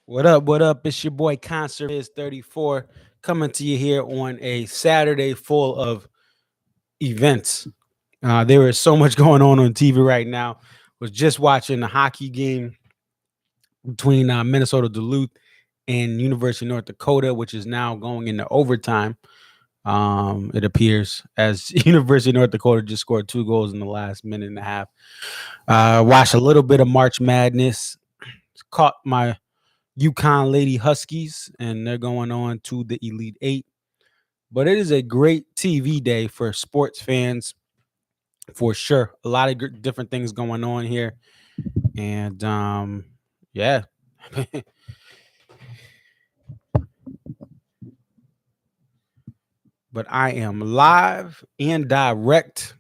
What up? What up? It's your boy Concert is 34 coming to you here on a Saturday full of events. There is so much going on TV right now. Was just watching the hockey game between Minnesota Duluth and University of North Dakota, which is now going into overtime. It appears as University of North Dakota just scored 2 goals in the last minute and a half. Watched a little bit of March Madness. Caught my UConn Lady Huskies, and they're going on to the Elite Eight. But it is a great TV day for sports fans, for sure. A lot of different things going on here, and yeah. But I am live and direct.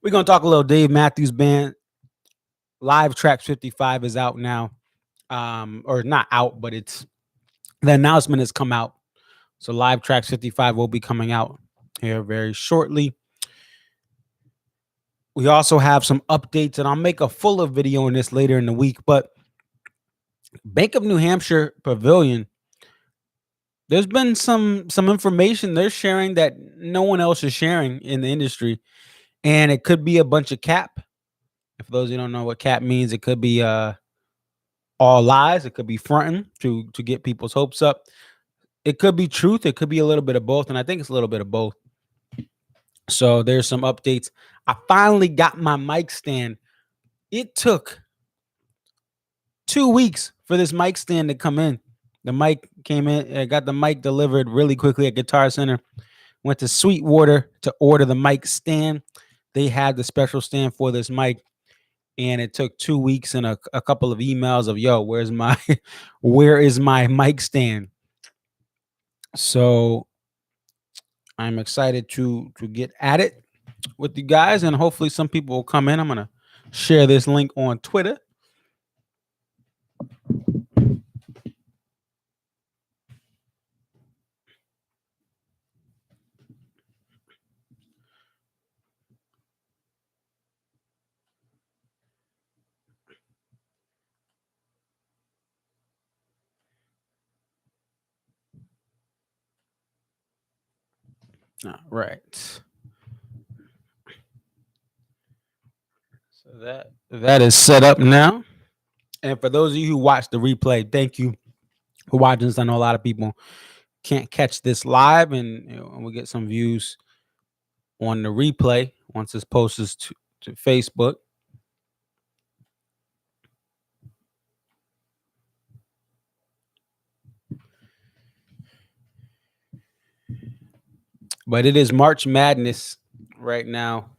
We're gonna talk a little Dave Matthews Band. Live Trax 55 is out now, or not out, but the announcement has come out. So Live Trax 55 will be coming out here very shortly. We also have some updates, and I'll make a fuller video on this later in the week. But Bank of New Hampshire Pavilion, there's been some information they're sharing that no one else is sharing in the industry, and it could be a bunch of cap. For those who don't know what cap means, it could be all lies. It could be fronting to get people's hopes up. It could be truth. It could be a little bit of both, and I think it's a little bit of both. So there's some updates. I finally got my mic stand. It took 2 weeks for this mic stand to come in. The mic came in. I got the mic delivered really quickly at Guitar Center. Went to Sweetwater to order the mic stand. They had the special stand for this mic, and it took 2 weeks and a couple of emails of, yo, where is my mic stand? So I'm excited to get at it with you guys, and hopefully some people will come in. I'm gonna share this link on Twitter. All right. So that is set up now. And for those of you who watch the replay, thank you for watching this. I know a lot of people can't catch this live, and we'll get some views on the replay once this posts to Facebook. But it is March Madness right now,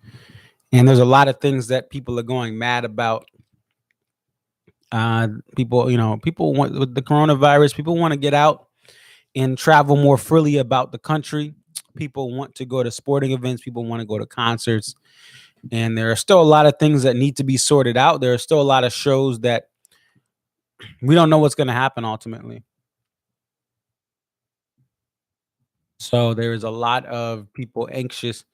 and there's a lot of things that people are going mad about. People want, with the coronavirus, people want to get out and travel more freely about the country. People want to go to sporting events. People want to go to concerts. And there are still a lot of things that need to be sorted out. There are still a lot of shows that we don't know what's going to happen ultimately. So there is a lot of people anxious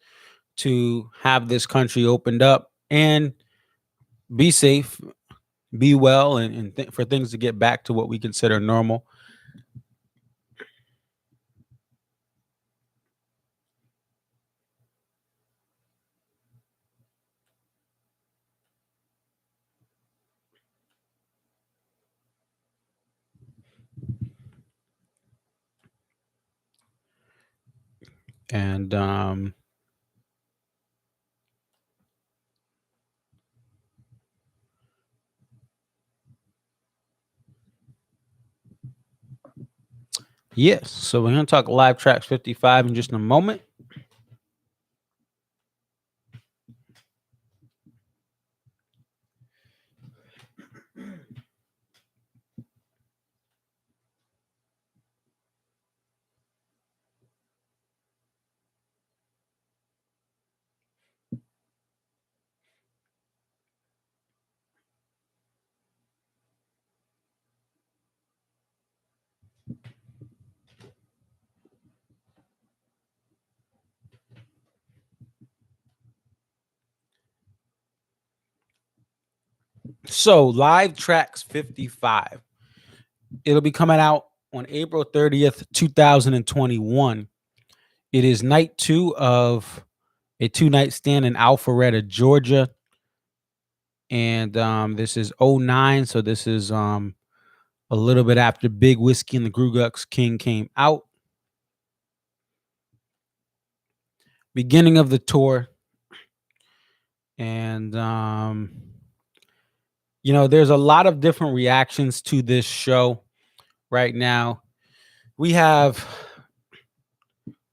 to have this country opened up and be safe, be well, and for things to get back to what we consider normal. And yes, so we're going to talk Live Trax 55 in just a moment. So Live Trax 55. It'll be coming out on April 30th, 2021. It is night 2 of a 2-night stand in Alpharetta, Georgia. And this is '09, so this is a little bit after Big Whiskey and the Grugux King came out. Beginning of the tour. And there's a lot of different reactions to this show right now. We have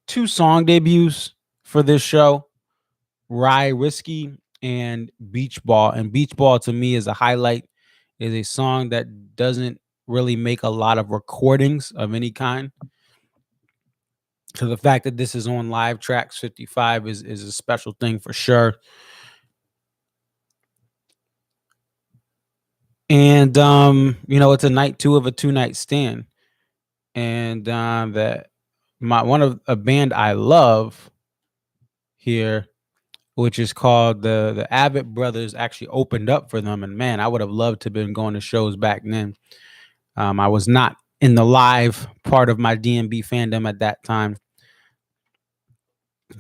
2 song debuts for this show, Rye Whiskey and Beach Ball. And Beach Ball to me is a highlight, is a song that doesn't really make a lot of recordings of any kind. So the fact that this is on live Trax 55 is a special thing for sure. And it's a night 2 of a 2-night stand. And one of a band I love here, which is called the Abbott Brothers, actually opened up for them. And man, I would have loved to have been going to shows back then. I was not in the live part of my DMB fandom at that time.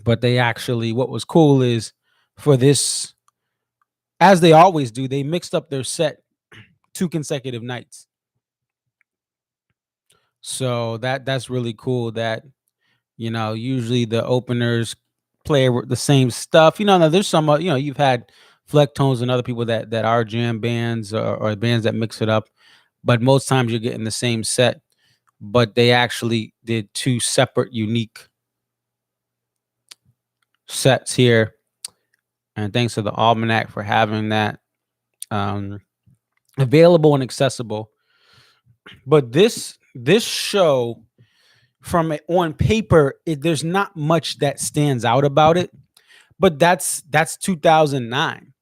But they actually, what was cool is for this, as they always do, they mixed up their set 2 consecutive nights. So that's really cool that, usually the openers play the same stuff. Now there's some, you've had Flecktones and other people that are jam bands or bands that mix it up, but most times you're getting the same set. But they actually did 2 separate, unique sets here. And thanks to the Almanac for having that available and accessible. But this show, on paper, there's not much that stands out about it, but that's 2009.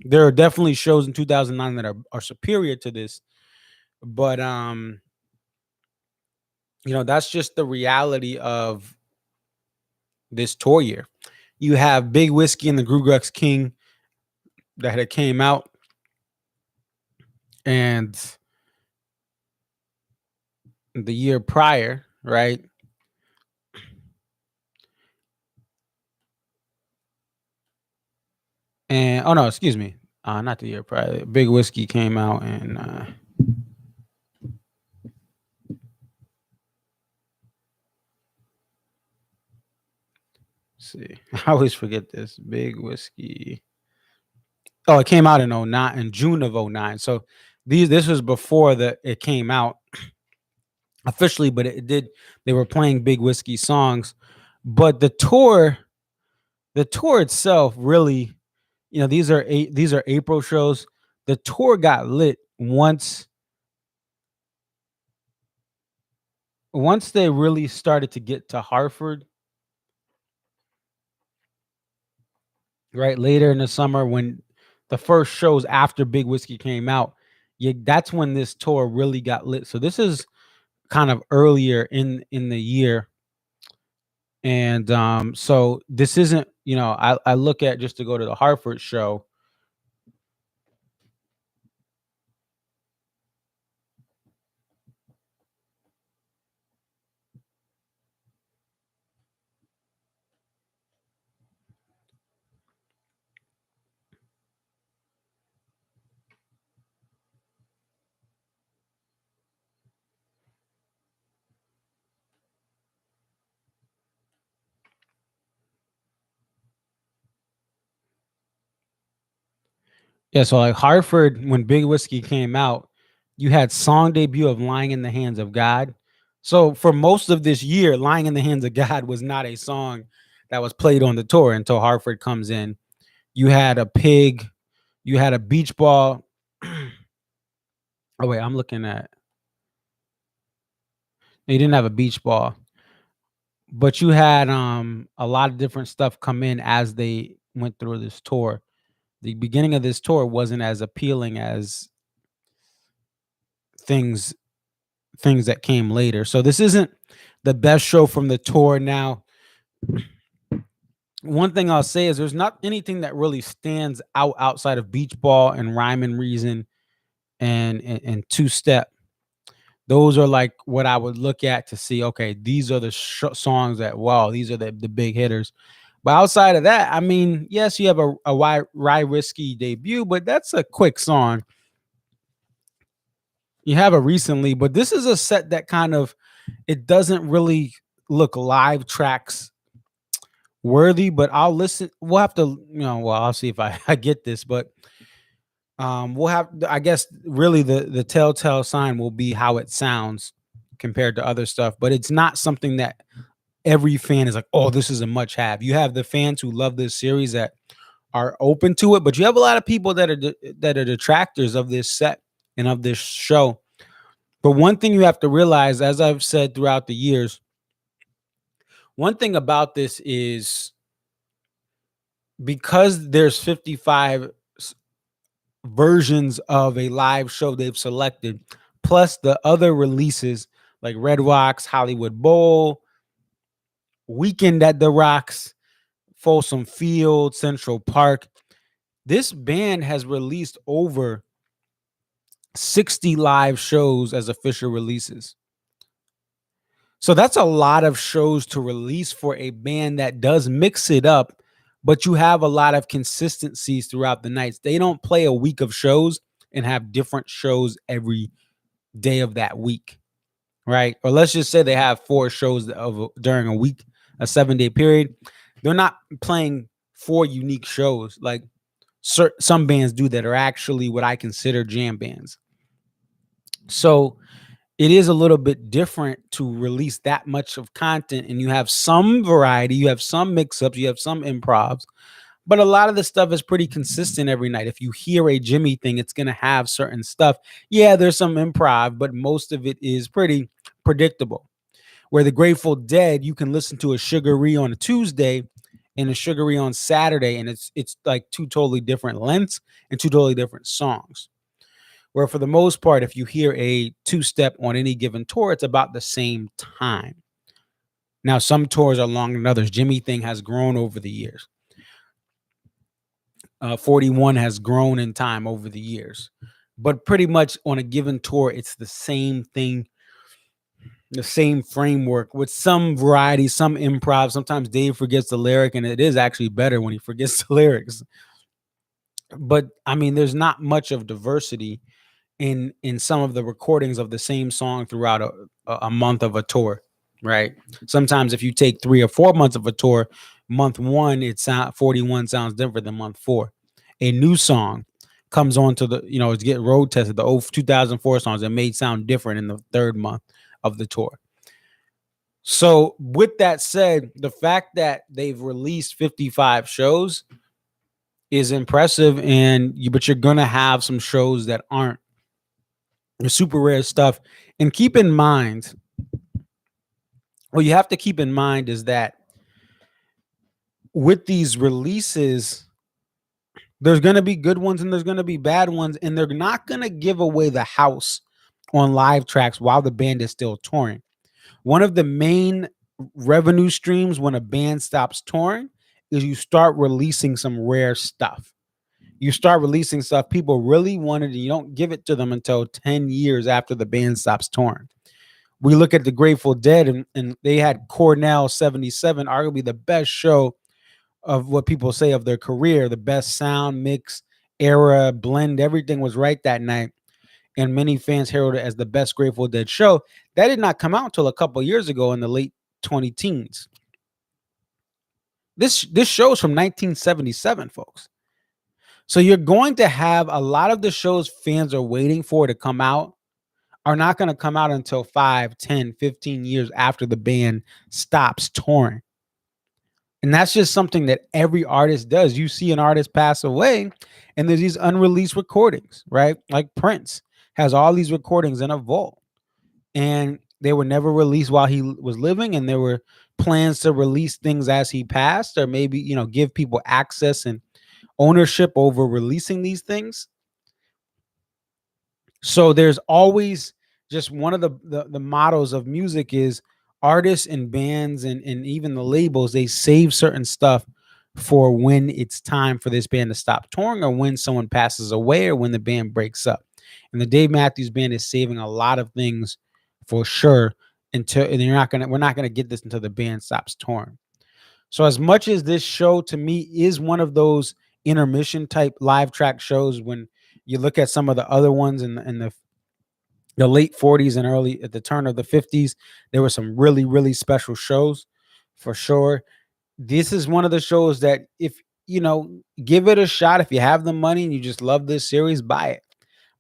There are definitely shows in 2009 that are superior to this, but that's just the reality of this tour year. You have Big Whiskey and the Grugux King that had came out, and the year prior, right? And excuse me, not the year prior. Big Whiskey came out and see, I always forget this. Big Whiskey. Oh, it came out in June of '09. So this was before it came out officially, but they were playing Big Whiskey songs. But the tour itself really, these are April shows. The tour got lit once they really started to get to Hartford, right? Later in the summer, when the first shows after Big Whiskey came out, that's when this tour really got lit. So this is kind of earlier in the year. And so this isn't, I look at, just to go to the Hartford show, yeah, so like Hartford, when Big Whiskey came out, you had song debut of Lying in the Hands of God. So for most of this year, Lying in the Hands of God was not a song that was played on the tour until Hartford comes in. You had a Pig, you had a Beach Ball. Oh wait, I'm looking at. They didn't have a Beach Ball, but you had a lot of different stuff come in as they went through this tour. The beginning of this tour wasn't as appealing as things that came later. So this isn't the best show from the tour. Now, one thing I'll say is there's not anything that really stands out outside of Beach Ball and Rhyme and Reason and Two Step. Those are like what I would look at to see, okay, these are the songs that, wow, these are the big hitters. But outside of that, I mean, yes, you have a Rye Risky debut, but that's a quick song. You have a recently, but this is a set that kind of, it doesn't really look live tracks worthy, but I'll listen. We'll have to, well, I'll see if I get this, but we'll have, I guess, really the telltale sign will be how it sounds compared to other stuff, but it's not something that every fan is like, oh, this is a must have. You have the fans who love this series that are open to it, but you have a lot of people that are detractors of this set and of this show. But one thing you have to realize, as I've said throughout the years, one thing about this is because there's 55 versions of a live show they've selected, plus the other releases like Red Rocks, Hollywood Bowl, Weekend at the Rocks, Folsom Field, Central Park. This band has released over 60 live shows as official releases. So that's a lot of shows to release for a band that does mix it up, but you have a lot of consistencies throughout the nights. They don't play a week of shows and have different shows every day of that week, right? Or let's just say they have 4 shows during a week, a 7-day period. They're not playing 4 unique shows like some bands do that are actually what I consider jam bands. So it is a little bit different to release that much of content, and you have some variety, you have some mix-ups, you have some improvs, but a lot of the stuff is pretty consistent every night. If you hear a Jimmy thing, it's going to have certain stuff. Yeah, there's some improv, but most of it is pretty predictable. Where the Grateful Dead, you can listen to a Sugar-Ree on a Tuesday and a Sugar-Ree on Saturday, and it's like 2 totally different lengths and 2 totally different songs. Where for the most part, if you hear a 2-step on any given tour, it's about the same time. Now, some tours are longer than others. Jimmy thing has grown over the years. 41 has grown in time over the years. But pretty much on a given tour, it's the same thing, the same framework with some variety, some improv. Sometimes Dave forgets the lyric, and it is actually better when he forgets the lyrics. But, I mean, there's not much of diversity in some of the recordings of the same song throughout a month of a tour, right? Sometimes if you take 3 or 4 months of a tour, month 1, 41 sounds different than month 4. A new song comes on to it's getting road tested. The old 2004 songs that may sound different in the 3rd month of the tour. So with that said, the fact that they've released 55 shows is impressive, but you're going to have some shows that aren't. The super rare stuff. And keep in mind, what you have to keep in mind is that with these releases, there's going to be good ones and there's going to be bad ones, and they're not going to give away the house on live tracks while the band is still touring. One of the main revenue streams when a band stops touring is you start releasing some rare stuff. You start releasing stuff people really wanted, and you don't give it to them until 10 years after the band stops touring. We look at the Grateful Dead, and they had Cornell 77, arguably the best show of what people say of their career, the best sound mix, era, blend, everything was right that night. And many fans heralded it as the best Grateful Dead show. That did not come out until a couple years ago in the late 2010s. This show is from 1977, folks. So you're going to have a lot of the shows fans are waiting for to come out are not going to come out until 5, 10, 15 years after the band stops touring. And that's just something that every artist does. You see an artist pass away and there's these unreleased recordings, right? Like Prince has all these recordings in a vault, and they were never released while he was living. And there were plans to release things as he passed, or maybe, give people access and ownership over releasing these things. So there's always just one of the mottos of music is artists and bands and even the labels, they save certain stuff for when it's time for this band to stop touring, or when someone passes away, or when the band breaks up. And the Dave Matthews Band is saving a lot of things for sure until and we're not gonna get this until the band stops touring. So as much as this show to me is one of those intermission type live track shows, when you look at some of the other ones in the late 40s and early at the turn of the 50s, there were some really, really special shows for sure. This is one of the shows that if you know, give it a shot. If you have the money and you just love this series, buy it.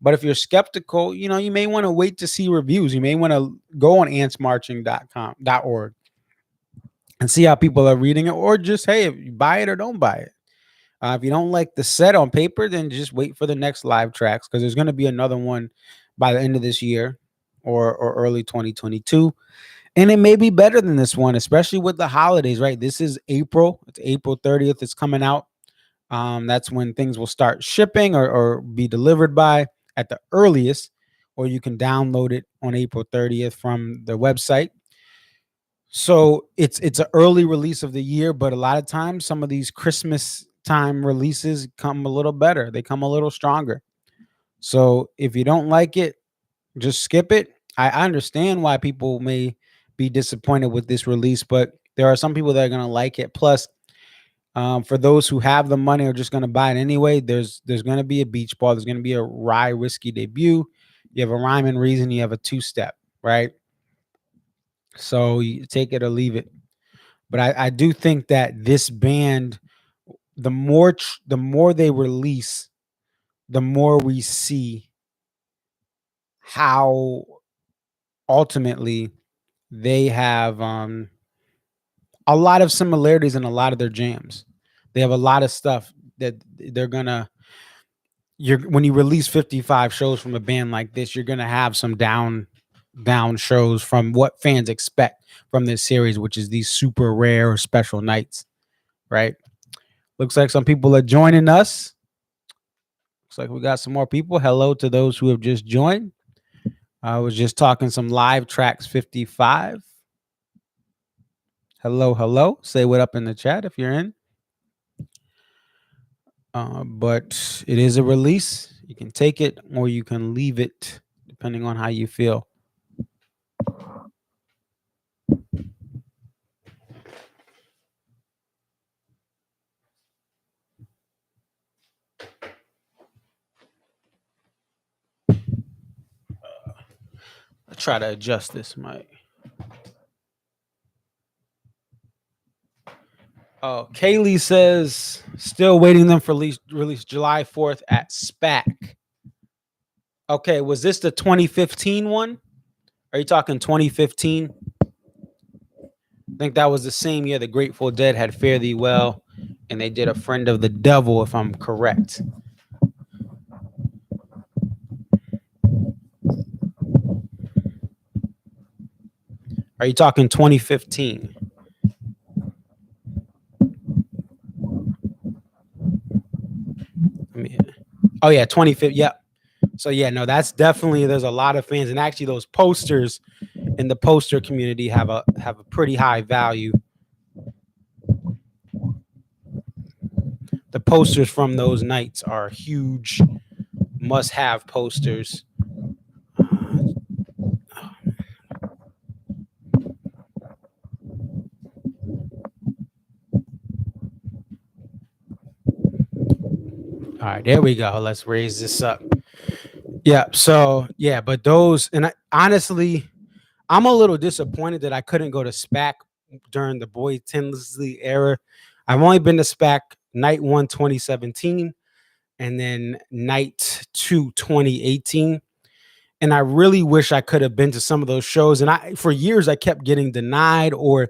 But if you're skeptical, you know, you may want to wait to see reviews. You may want to go on antsmarching.org and see how people are reading it, or just, hey, if you buy it or don't buy it. If you don't like the set on paper, then just wait for the next live tracks, because there's going to be another one by the end of this year or early 2022. And it may be better than this one, especially with the holidays, right? This is April. It's April 30th. It's coming out. That's when things will start shipping or be delivered by at the earliest, or you can download it on April 30th from the website. So it's an early release of the year, but a lot of times some of these Christmas time releases come a little better. They come a little stronger. So if you don't like it, just skip it. I understand why people may be disappointed with this release, but there are some people that are going to like it. Plus, for those who have the money or just going to buy it anyway, there's going to be a beach ball. There's going to be a rye whiskey debut. You have a rhyme and reason. You have a two-step, right? So you take it or leave it. But I do think that this band, the more they release, the more we see how ultimately they have a lot of similarities in a lot of their jams. They have a lot of stuff that they're gonna. When you release 55 shows from a band like this, you're gonna have some down shows from what fans expect from this series, which is these super rare or special nights, right? Looks like some people are joining us. Looks like we got some more people. Hello to those who have just joined. I was just talking some live tracks 55. Hello, hello. Say what up in the chat if you're in. But it is a release. You can take it or you can leave it, depending on how you feel. I'll try to adjust this mic. Oh, Kaylee says still waiting them for release July 4th at SPAC. Okay, was this the 2015 one? Are you talking 2015? I think that was the same year the Grateful Dead had Fare Thee Well, and they did A Friend of the Devil, if I'm correct. Are you talking 2015? Oh yeah, 2015. Yep. So yeah, no, that's definitely, there's a lot of fans, and actually those posters in the poster community have a pretty high value. The posters from those nights are huge, must-have posters. All right, there we go. Let's raise this up. Yeah. So yeah, but those, and honestly, I'm a little disappointed that I couldn't go to SPAC during the Boy Tinsley era. I've only been to SPAC night 1 2017 and then night 2 2018. And I really wish I could have been to some of those shows. And for years I kept getting denied, or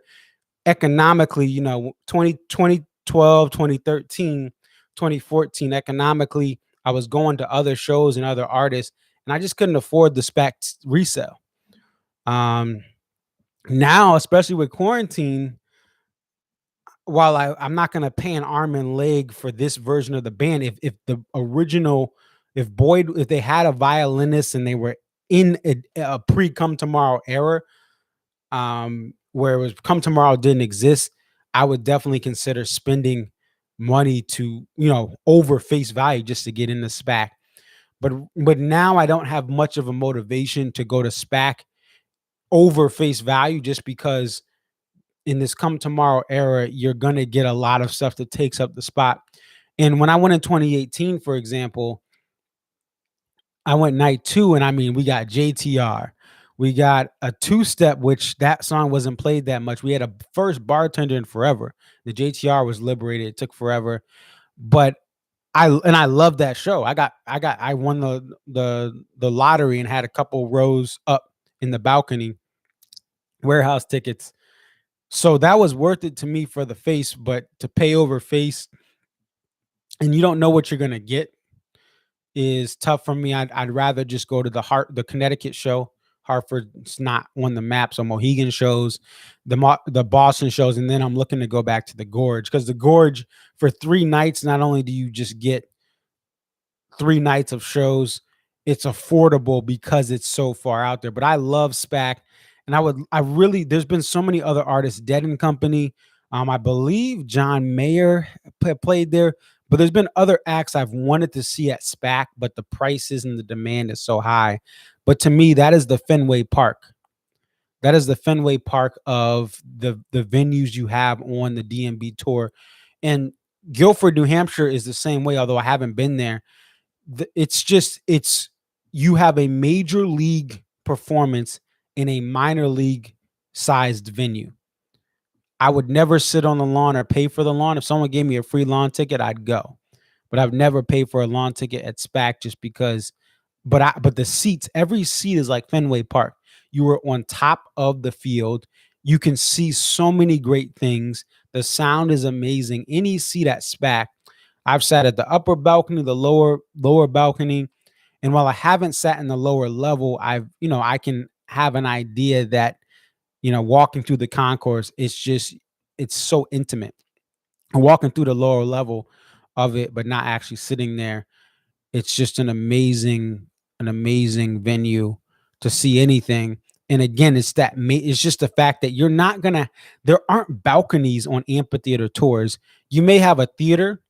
economically, 2012, 2013, 2014, economically, I was going to other shows and other artists, and I just couldn't afford the SPAC resale. Now, especially with quarantine, while I'm not going to pay an arm and leg for this version of the band, if the original, if they had a violinist and they were in a pre Come Tomorrow era, where it was Come Tomorrow didn't exist, I would definitely consider spending money to, over face value just to get in the SPAC. But now I don't have much of a motivation to go to SPAC over face value, just because in this come tomorrow era, you're gonna get a lot of stuff that takes up the spot. And when I went in 2018, for example, I went night two, and I mean, we got JTR. We got a two-step, which that song wasn't played that much. We had a first bartender in forever. The JTR was liberated. It took forever. But I love that show. I won the lottery and had a couple rows up in the balcony, warehouse tickets. So that was worth it to me for the face, but to pay over face and you don't know what you're gonna get is tough for me. I'd rather just go to the Connecticut show. Hartford's not on the map, so Mohegan shows, the Boston shows, and then I'm looking to go back to the Gorge, because the Gorge for 3 nights, not only do you just get 3 nights of shows, it's affordable because it's so far out there. But I love SPAC, and I really, there's been so many other artists, Dead and Company. I believe John Mayer played there, but there's been other acts I've wanted to see at SPAC, but the prices and the demand is so high. But to me, that is the Fenway Park. That is the Fenway Park of the venues you have on the DMB tour. And Guilford, New Hampshire is the same way, although I haven't been there. It's you have a major league performance in a minor league sized venue. I would never sit on the lawn or pay for the lawn. If someone gave me a free lawn ticket, I'd go. But I've never paid for a lawn ticket at SPAC just because. But the seats, every seat is like Fenway Park. You are on top of the field. You can see so many great things. The sound is amazing. Any seat at SPAC. I've sat at the upper balcony, the lower balcony, and while I haven't sat in the lower level, I can have an idea that walking through the concourse, it's so intimate. And walking through the lower level of it, but not actually sitting there, it's just an amazing venue to see anything. And again, it's just the fact that there aren't balconies on amphitheater tours. You may have a theater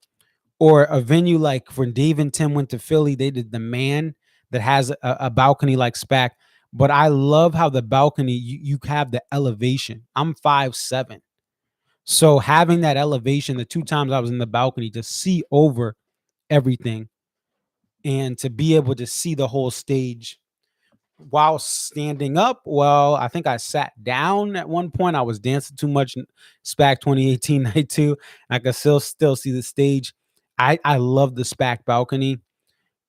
or a venue like when Dave and Tim went to Philly, they did the Man that has a balcony like SPAC. But I love how the balcony, you have the elevation. I'm 5'7". So having that elevation, the 2 times I was in the balcony, to see over everything and to be able to see the whole stage while standing up. Well, I think I sat down at one point. I was dancing too much in SPAC 2018 night 2. I could still see the stage. I love the SPAC balcony,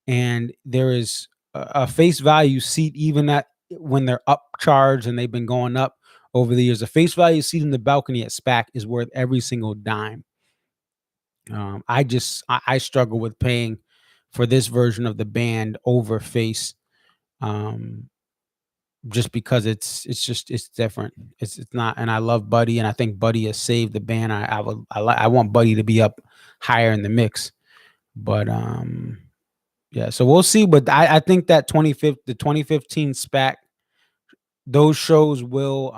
and there is a face value seat, even at when they're upcharged and they've been going up over the years. A face value seat in the balcony at SPAC is worth every single dime. I struggle with paying for this version of the band over face, just because it's different. It's not, and I love Buddy, and I think Buddy has saved the band. I want Buddy to be up higher in the mix, but yeah. So we'll see. But I think that the 2015 SPAC, those shows will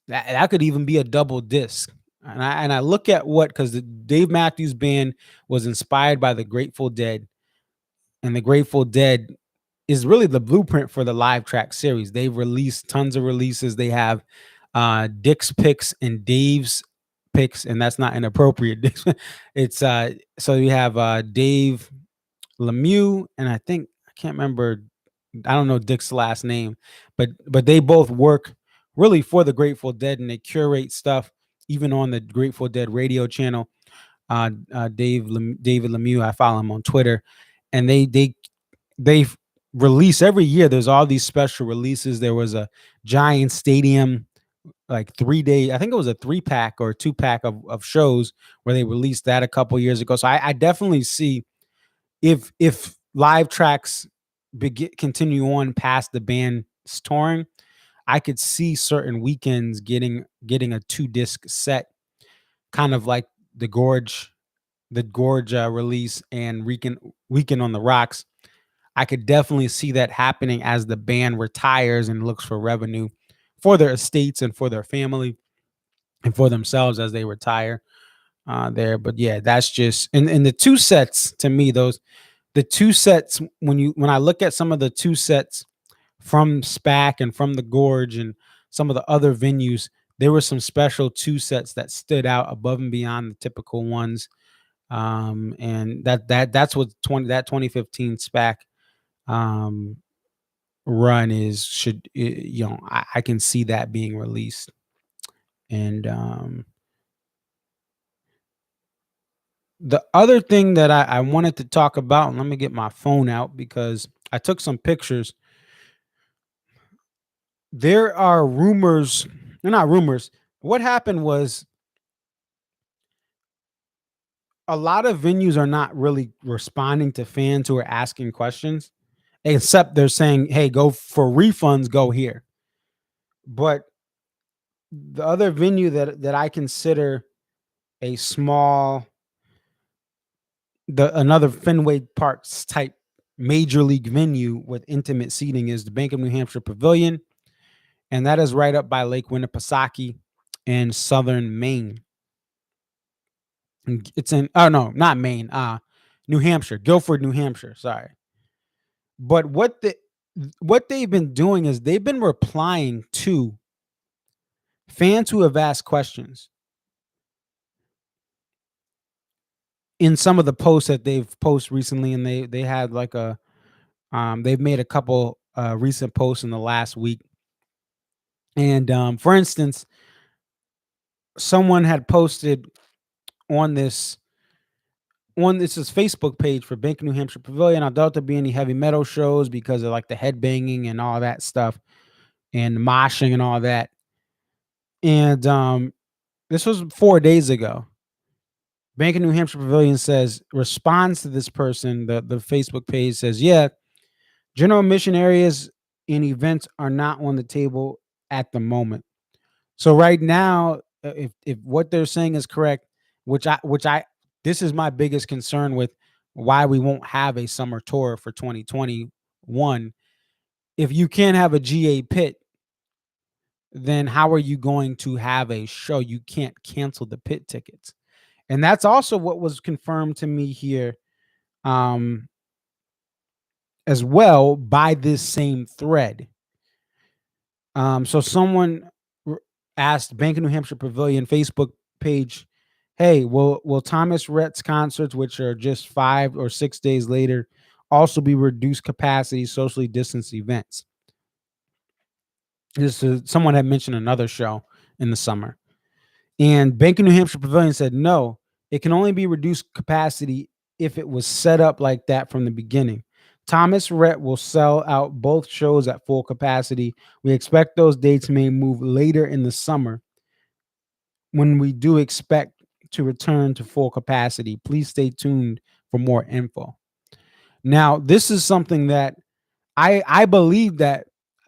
that could even be a double disc. And I look at because the Dave Matthews Band was inspired by the Grateful Dead, and the Grateful Dead is really the blueprint for the live track series. They've released tons of releases. They have Dick's picks and Dave's picks, and that's not inappropriate. It's so you have Dave Lemieux, and I can't remember. I don't know Dick's last name, but they both work really for the Grateful Dead, and they curate stuff even on the Grateful Dead radio channel. David Lemieux, I follow him on Twitter, and they release every year. There's all these special releases. There was a giant stadium, like 3-day, I think it was a 3-pack or 2-pack of shows where they released that a couple years ago. So I definitely see if live tracks continue on past the band's touring, I could see certain weekends getting a 2-disc set, kind of like the Gorge release and Weekend on the Rocks. I could definitely see that happening as the band retires and looks for revenue for their estates and for their family and for themselves as they retire there. But yeah, that's just, and the 2 sets to me, the 2 sets, when I look at some of the 2 sets from SPAC and from the Gorge and some of the other venues, there were some special two sets that stood out above and beyond the typical ones. And that's what 2015 SPAC um, run is. I can see that being released. And the other thing that I wanted to talk about, and let me get my phone out because I took some pictures. There are rumors, they're not rumors. What happened was a lot of venues are not really responding to fans who are asking questions, except they're saying, hey, go for refunds, go here. But the other venue that I consider a small, another Fenway Parks type major league venue with intimate seating is the Bank of New Hampshire Pavilion, and that is right up by Lake Winnipesaukee in southern Maine. It's in no, not Maine, New Hampshire, Guilford, New Hampshire. Sorry. But what they've been doing is they've been replying to fans who have asked questions in some of the posts that they've posted recently, and they had like they've made a couple recent posts in the last week. And for instance, someone had posted on this Facebook page for Bank of New Hampshire Pavilion. I doubt there'll be any heavy metal shows because of like the headbanging and all that stuff and moshing and all that. And this was 4 days ago. Bank of New Hampshire Pavilion says, responds to this person, the Facebook page says, yeah, general admission areas and events are not on the table at the moment. So right now, if what they're saying is correct, which I this is my biggest concern with why we won't have a summer tour for 2021. If you can't have a GA pit, then how are you going to have a show? You can't cancel the pit tickets. And that's also what was confirmed to me here as well by this same thread. So someone asked Bank of New Hampshire Pavilion Facebook page, hey, will Thomas Rhett's concerts, which are just 5 or 6 days later, also be reduced capacity, socially distanced events? Someone had mentioned another show in the summer. And Bank of New Hampshire Pavilion said, no, it can only be reduced capacity if it was set up like that from the beginning. Thomas Rhett will sell out both shows at full capacity. We expect those dates may move later in the summer when we do expect to return to full capacity. Please stay tuned for more info. Now, this is something that I believe that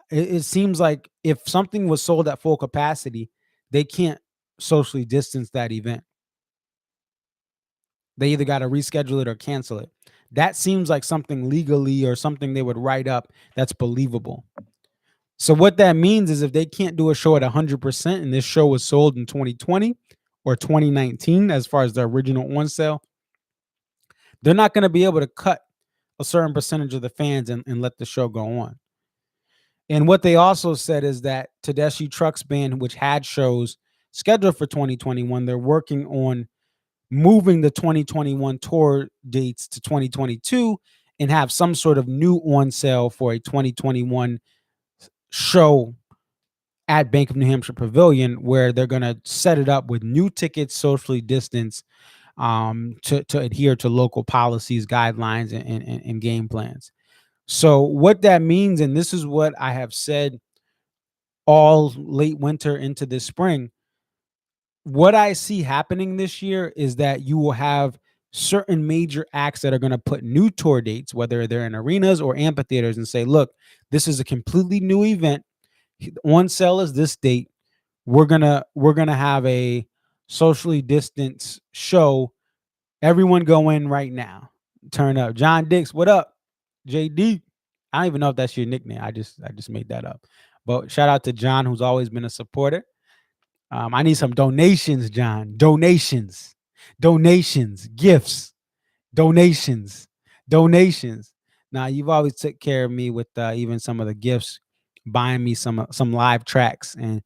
it seems like if something was sold at full capacity, they can't socially distance that event. They either got to reschedule it or cancel it. That seems like something legally or something they would write up that's believable. So what that means is if they can't do a show at 100% and this show was sold in 2020 or 2019 as far as the original on sale, they're not going to be able to cut a certain percentage of the fans and let the show go on. And what they also said is that Tedeschi Trucks Band, which had shows scheduled for 2021, they're working on moving the 2021 tour dates to 2022 and have some sort of new on sale for a 2021 show at Bank of New Hampshire Pavilion, where they're going to set it up with new tickets, socially distanced, to adhere to local policies, guidelines, and game plans. So what that means, and this is what I have said all late winter into this spring, what I see happening this year is that you will have certain major acts that are going to put new tour dates, whether they're in arenas or amphitheaters, and say, look, this is a completely new event. On sale is this date. We're gonna have a socially distanced show. Everyone go in right now. Turn up. John Dix, what up? JD. I don't even know if that's your nickname. I just made that up. But shout out to John, who's always been a supporter. I need some donations, John. Donations, gifts, donations. Now, you've always took care of me with even some of the gifts buying me some live tracks, and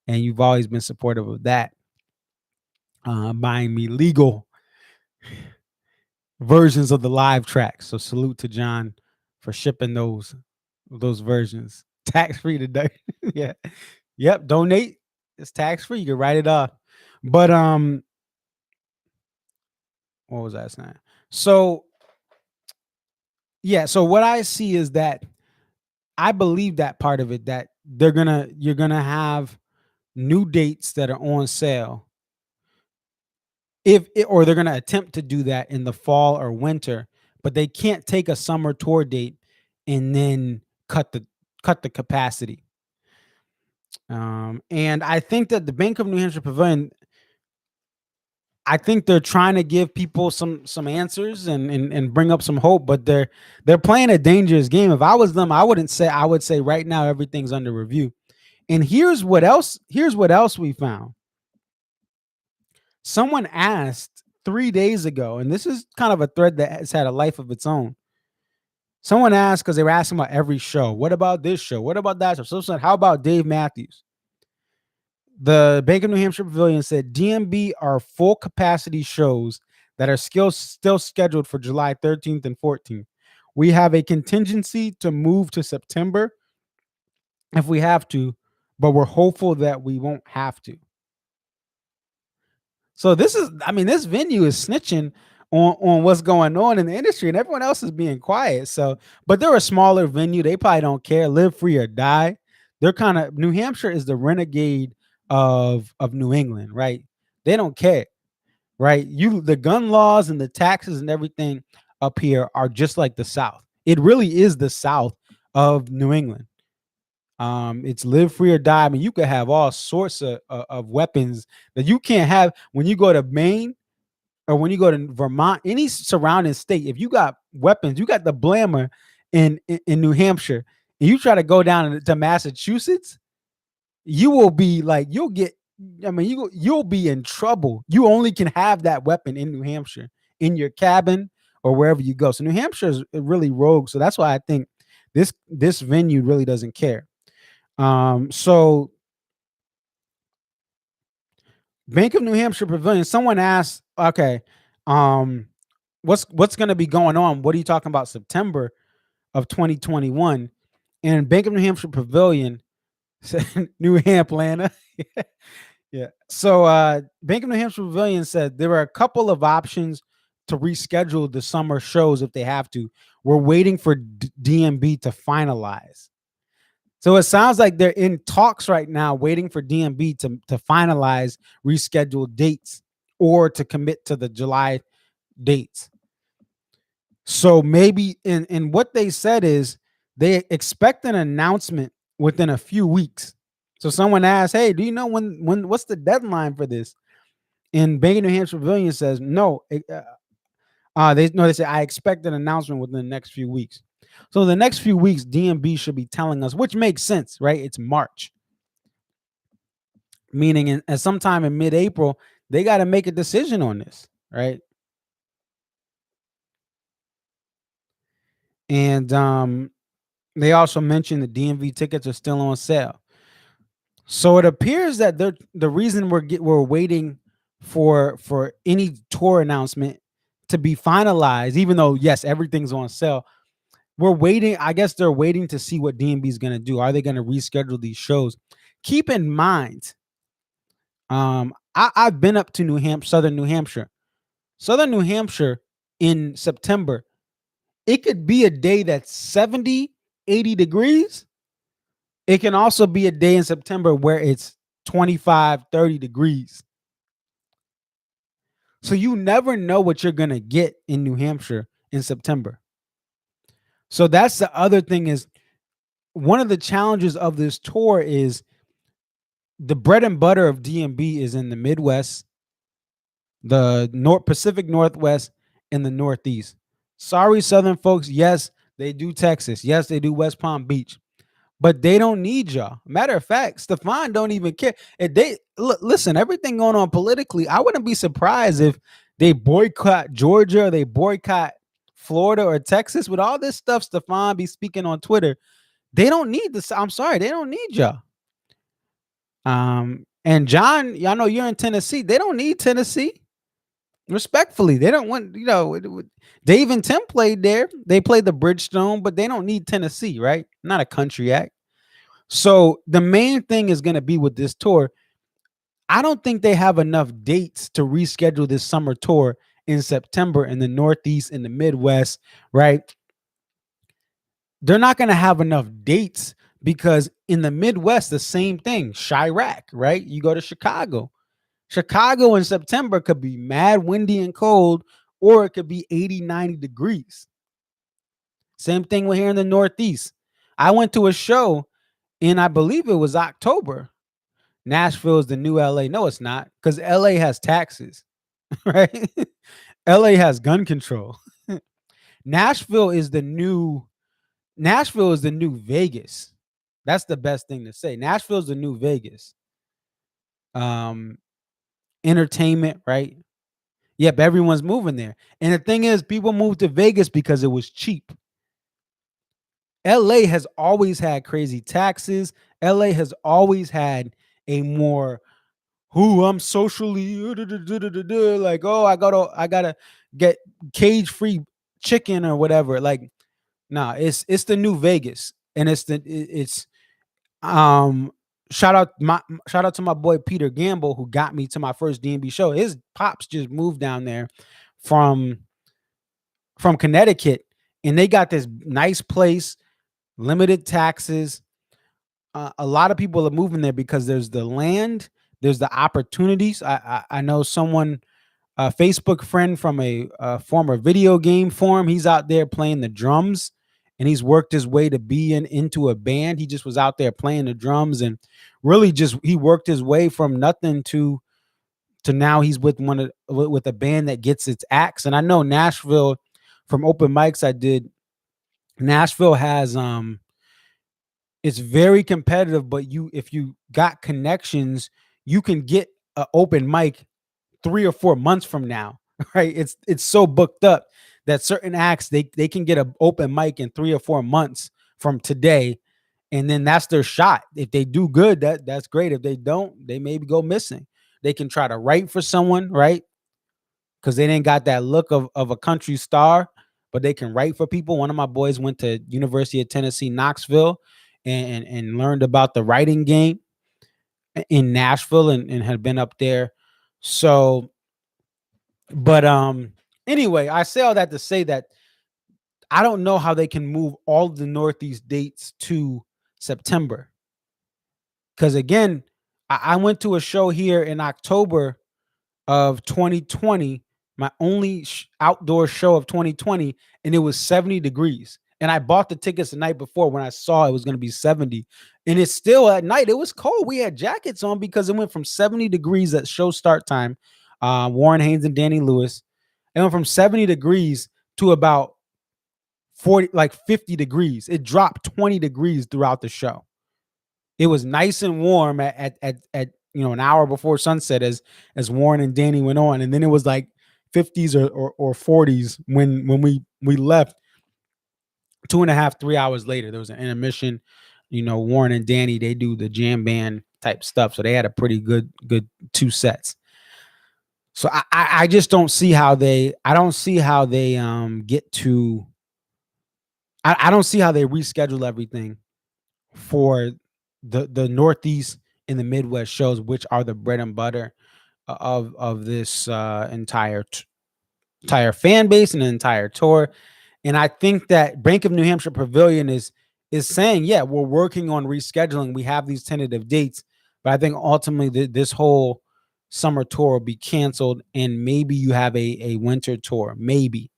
you've always been supportive of that. Buying me legal versions of the live tracks. So salute to John for shipping those versions tax free today. Yeah, yep. Donate. It's tax free. You can write it off. But what was I saying? So yeah. So what I see is that I believe that part of it, that you're gonna have new dates that are on sale, or they're gonna attempt to do that in the fall or winter, but they can't take a summer tour date and then cut the capacity. And I think that the Bank of New Hampshire Pavilion, I think they're trying to give people some answers and bring up some hope, but they're playing a dangerous game. If I was them, I would say right now everything's under review. And here's what else we found. Someone asked 3 days ago, and this is kind of a thread that has had a life of its own. Someone asked, because they were asking about every show. What about this show? What about that show? So said, how about Dave Matthews? The Bank of New Hampshire Pavilion said DMB are full capacity shows that are still scheduled for July 13th and 14th. We have a contingency to move to September if we have to, but we're hopeful that we won't have to. So this venue is snitching on what's going on in the industry, and everyone else is being quiet. So, but they're a smaller venue. They probably don't care. Live free or die. They're kind of, New Hampshire is the renegade of New England, right? They don't care, right? The gun laws and the taxes and everything up here are just like the South. It really is the South of New England. It's live free or die. I mean, you could have all sorts of weapons that you can't have when you go to Maine or when you go to Vermont, any surrounding state. If you got weapons, you got the Blammer in New Hampshire, and you try to go down to Massachusetts, you will be like, you'll be in trouble. You only can have that weapon in New Hampshire, in your cabin or wherever you go. So New Hampshire is really rogue. So that's why I think this venue really doesn't care. So Bank of New Hampshire Pavilion, someone asked, okay, what's going to be going on? What are you talking about? September of 2021. And Bank of New Hampshire Pavilion said New Hampshire. Yeah. So Bank of New Hampshire Pavilion said there are a couple of options to reschedule the summer shows if they have to. We're waiting for DMB to finalize. So it sounds like they're in talks right now, waiting for DMB to finalize rescheduled dates or to commit to the July dates. So maybe, and what they said is they expect an announcement within a few weeks. So someone asked, hey, do you know when what's the deadline for this? And Bank of New Hampshire Pavilion says, no. They say, I expect an announcement within the next few weeks. So the next few weeks, DMB should be telling us, which makes sense, right? It's March. Meaning at sometime in mid-April, they got to make a decision on this, right? And they also mentioned the DMV tickets are still on sale. So it appears that the reason we're waiting for any tour announcement to be finalized, even though yes, everything's on sale, we're waiting. I guess they're waiting to see what DMB is going to do. Are they going to reschedule these shows? Keep in mind, I've been up to Southern New Hampshire. Southern New Hampshire in September, it could be a day that's 70, 80 degrees. It can also be a day in September where it's 25, 30 degrees. So you never know what you're going to get in New Hampshire in September. So that's the other thing, is one of the challenges of this tour is the bread and butter of DMB is in the Midwest, the Pacific Northwest, and the Northeast. Sorry, Southern folks. Yes, they do Texas. Yes, they do West Palm Beach, but they don't need y'all. Matter of fact, Stefan don't even care. If they listen, everything going on politically, I wouldn't be surprised if they boycott Georgia, or they boycott Florida or Texas. With all this stuff Stefan be speaking on Twitter, They don't need this. I'm sorry, they don't need y'all. And John, y'all know you're in Tennessee. They don't need Tennessee. Respectfully, they don't want, Dave and Tim played there. They played the Bridgestone, but they don't need Tennessee, right? Not a country act. So the main thing is going to be with this tour. I don't think they have enough dates to reschedule this summer tour in September in the Northeast, in the Midwest, right? They're not going to have enough dates because in the Midwest, the same thing, Chirac, right? You go to Chicago. Chicago in September could be mad windy and cold, or it could be 80, 90 degrees. Same thing we're here in the Northeast. I went to a show in, I believe it was October. Nashville is the new LA. No, it's not, because LA has taxes, right? LA has gun control. Nashville is the new Vegas. That's the best thing to say. Nashville is the new Vegas. Entertainment, right? Yep, everyone's moving there. And the thing is, people moved to Vegas because it was cheap. LA has always had crazy taxes. LA has always had a more I'm socially like, oh, I gotta get cage-free chicken or whatever. Like, nah, it's the new Vegas. And it's shout out to my boy Peter Gamble, who got me to my first DMB show. His pops just moved down there from Connecticut, and they got this nice place, limited taxes. A lot of people are moving there because there's the land, there's the opportunities. I know someone, a Facebook friend from a former video game forum. He's out there playing the drums, and he's worked his way to be into a band. He just was out there playing the drums, and really just he worked his way from nothing to now he's with with a band that gets its acts. And I know Nashville, from open mics I did, Nashville has it's very competitive, but if you got connections, you can get an open mic 3 or 4 months from now, right? It's so booked up that certain acts they can get an open mic in 3 or 4 months from today, and then that's their shot. If they do good, that's great. If they don't, they maybe go missing. They can try to write for someone, right? Because they didn't got that look of a country star, but they can write for people. One of my boys went to University of Tennessee, Knoxville, and learned about the writing game in Nashville, and had been up there. So, but anyway, I say all that to say that I don't know how they can move all the Northeast dates to September. Because again, I went to a show here in October of 2020, my only outdoor show of 2020, and it was 70 degrees. And I bought the tickets the night before when I saw it was going to be 70. And it's still at night. It was cold. We had jackets on because it went from 70 degrees at show start time. Warren Haynes and Danny Lewis. It went from 70 degrees to about 40, like 50 degrees. It dropped 20 degrees throughout the show. It was nice and warm at an hour before sunset as Warren and Danny went on, and then it was like 50s or 40s when we left. 2.5, 3 hours later, there was an intermission. Warren and Danny, they do the jam band type stuff, so they had a pretty good 2 sets. So I just don't see how they. I don't see how they get to. I don't see how they reschedule everything for the Northeast and the Midwest shows, which are the bread and butter of this entire fan base and an entire tour. And I think that Bank of New Hampshire Pavilion is saying, yeah, we're working on rescheduling. We have these tentative dates, but I think ultimately this whole summer tour will be canceled, and maybe you have a winter tour. Maybe.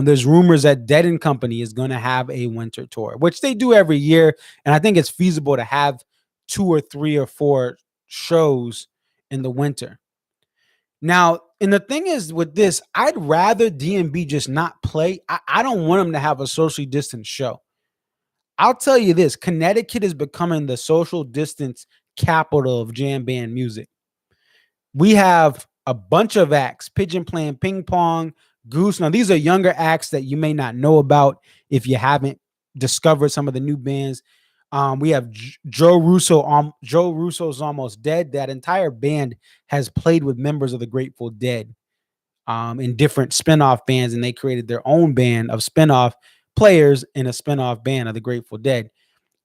There's rumors that Dead and Company is going to have a winter tour, which they do every year. And I think it's feasible to have 2 or 3 or 4 shows in the winter. Now, and the thing is with this, I'd rather DMB just not play. I don't want them to have a socially distanced show. I'll tell you this, Connecticut is becoming the social distance capital of jam band music. We have a bunch of acts, Pigeon playing ping pong, Goose. Now, these are younger acts that you may not know about if you haven't discovered some of the new bands. We have Joe Russo. Joe Russo's almost dead. That entire band has played with members of the Grateful Dead in different spinoff bands, and they created their own band of spinoff players in a spinoff band of the Grateful Dead.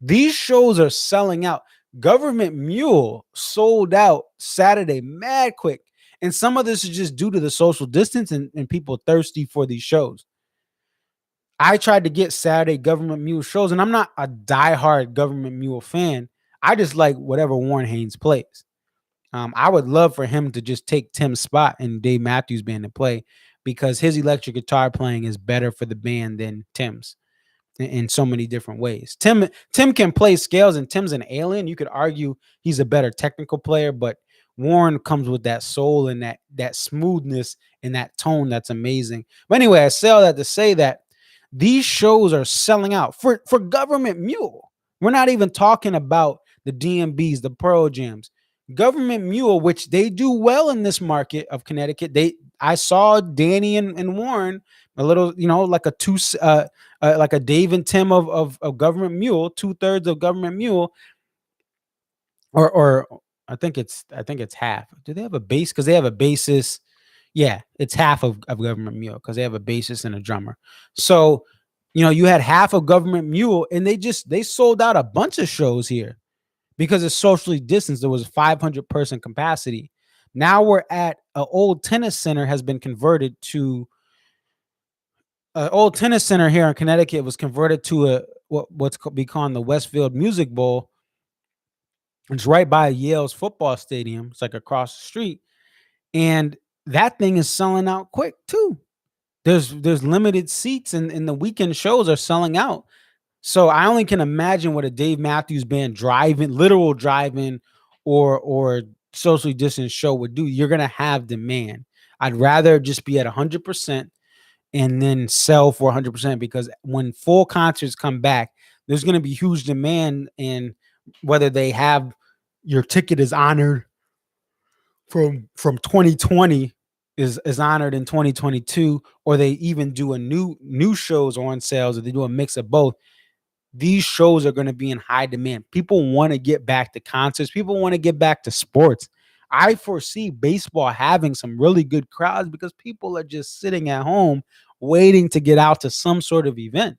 These shows are selling out. Government Mule sold out Saturday mad quick. And some of this is just due to the social distance and people thirsty for these shows. I tried to get Saturday Government Mule shows, and I'm not a diehard Government Mule fan. I just like whatever Warren Haynes plays. I would love for him to just take Tim's spot in Dave Matthews Band to play, because his electric guitar playing is better for the band than Tim's in so many different ways. Tim can play scales, and Tim's an alien. You could argue he's a better technical player, but Warren comes with that soul and that smoothness and that tone that's amazing. But anyway, I say all that to say that these shows are selling out for Government Mule. We're not even talking about the DMBs, the Pearl Jams. Government Mule, which they do well in this market of Connecticut. I saw Danny and Warren a little, like like a Dave and Tim of Government Mule, 2/3 of Government Mule, or I think it's half. Do they have a bass? Because they have a bassist. Yeah, it's half of Government Mule because they have a bassist and a drummer. So, you had half of Government Mule, and they sold out a bunch of shows here because it's socially distanced. There was 500 person capacity. Now we're at an old tennis center has been converted to an old tennis center here in Connecticut was converted to what's become the Westfield Music Bowl. It's right by Yale's football stadium. It's like across the street, and that thing is selling out quick too. There's limited seats, and the weekend shows are selling out. So I only can imagine what a Dave Matthews Band literal drive-in or socially distanced show would do. You're gonna have demand. I'd rather just be at 100% and then sell for 100%, because when full concerts come back, there's gonna be huge demand, and whether they have your ticket is honored from 2020 is honored in 2022, or they even do a new shows on sales, or they do a mix of both. These shows are going to be in high demand. People want to get back to concerts. People want to get back to sports. I foresee baseball having some really good crowds because people are just sitting at home waiting to get out to some sort of event.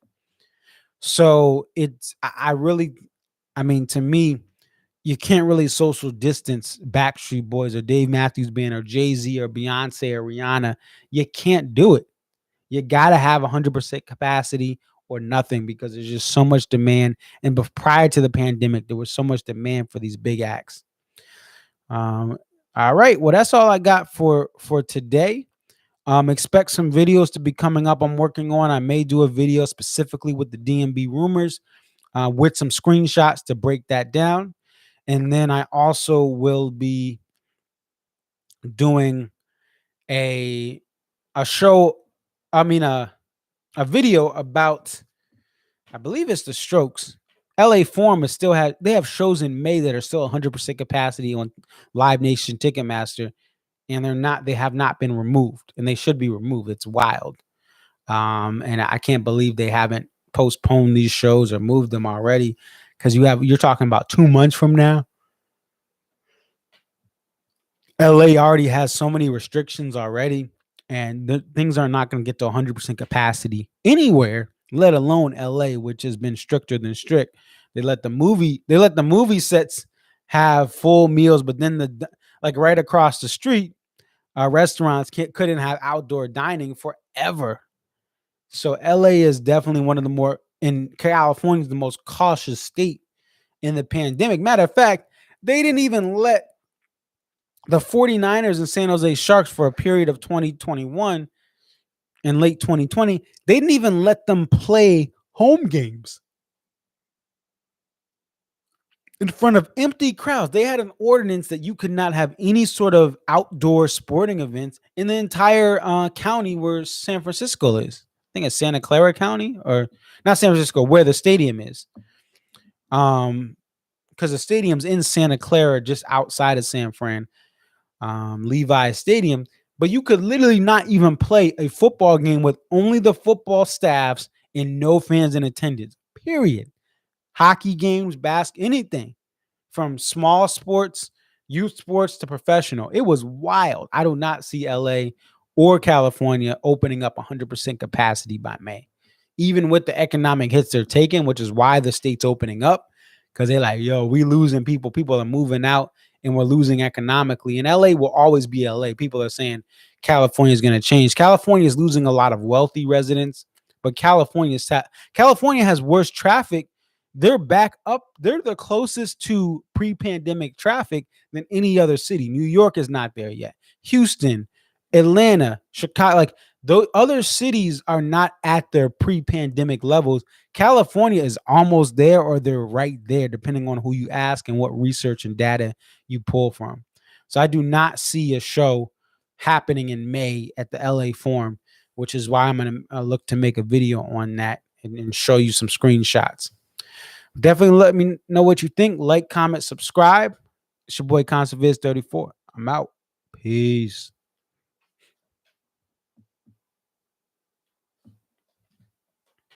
So to me, you can't really social distance Backstreet Boys or Dave Matthews Band or Jay-Z or Beyonce or Rihanna. You can't do it. You got to have 100% capacity or nothing, because there's just so much demand. And prior to the pandemic, there was so much demand for these big acts. All right. Well, that's all I got for today. Expect some videos to be coming up. I'm working on. I may do a video specifically with the DMB rumors with some screenshots to break that down. And then I also will be doing a show. A video about, I believe it's the Strokes. LA Forum they have shows in May that are still 100% capacity on Live Nation Ticketmaster, and they have not been removed, and they should be removed. It's wild. And I can't believe they haven't postponed these shows or moved them already, because you're talking about 2 months from now. LA already has so many restrictions already, and things are not going to get to 100% capacity anywhere, let alone LA, which has been stricter than strict. They let the movie sets have full meals, but then like right across the street, restaurants couldn't have outdoor dining forever. So LA is definitely one of the more, in California, is the most cautious state in the pandemic. Matter of fact, they didn't even let the 49ers and San Jose Sharks for a period of 2021 and late 2020, they didn't even let them play home games in front of empty crowds. They had an ordinance that you could not have any sort of outdoor sporting events in the entire county where San Francisco is. I think it's Santa Clara County, or not San Francisco, where the stadium is. Because the stadium's in Santa Clara, just outside of San Fran. Levi Stadium, but you could literally not even play a football game with only the football staffs and no fans in attendance, period. hockey games, anything from small sports, youth sports to professional. It was wild. I do not see LA or California opening up 100% capacity by May, even with the economic hits they're taking, which is why the state's opening up, because they're like, yo, we losing people. People are moving out and we're losing economically. And LA will always be LA. People are saying California is going to change. California is losing a lot of wealthy residents, but California has worse traffic. They're back up. They're the closest to pre-pandemic traffic than any other city. New York is not there yet. Houston, Atlanta, Chicago, like those other cities are not at their pre-pandemic levels. California is almost there or they're right there, depending on who you ask and what research and data you pull from. So I do not see a show happening in May at the LA Forum, which is why I'm going to look to make a video on that and show you some screenshots. Definitely let me know what you think. Like, comment, subscribe. It's your boy Conserviz 34. I'm out. Peace.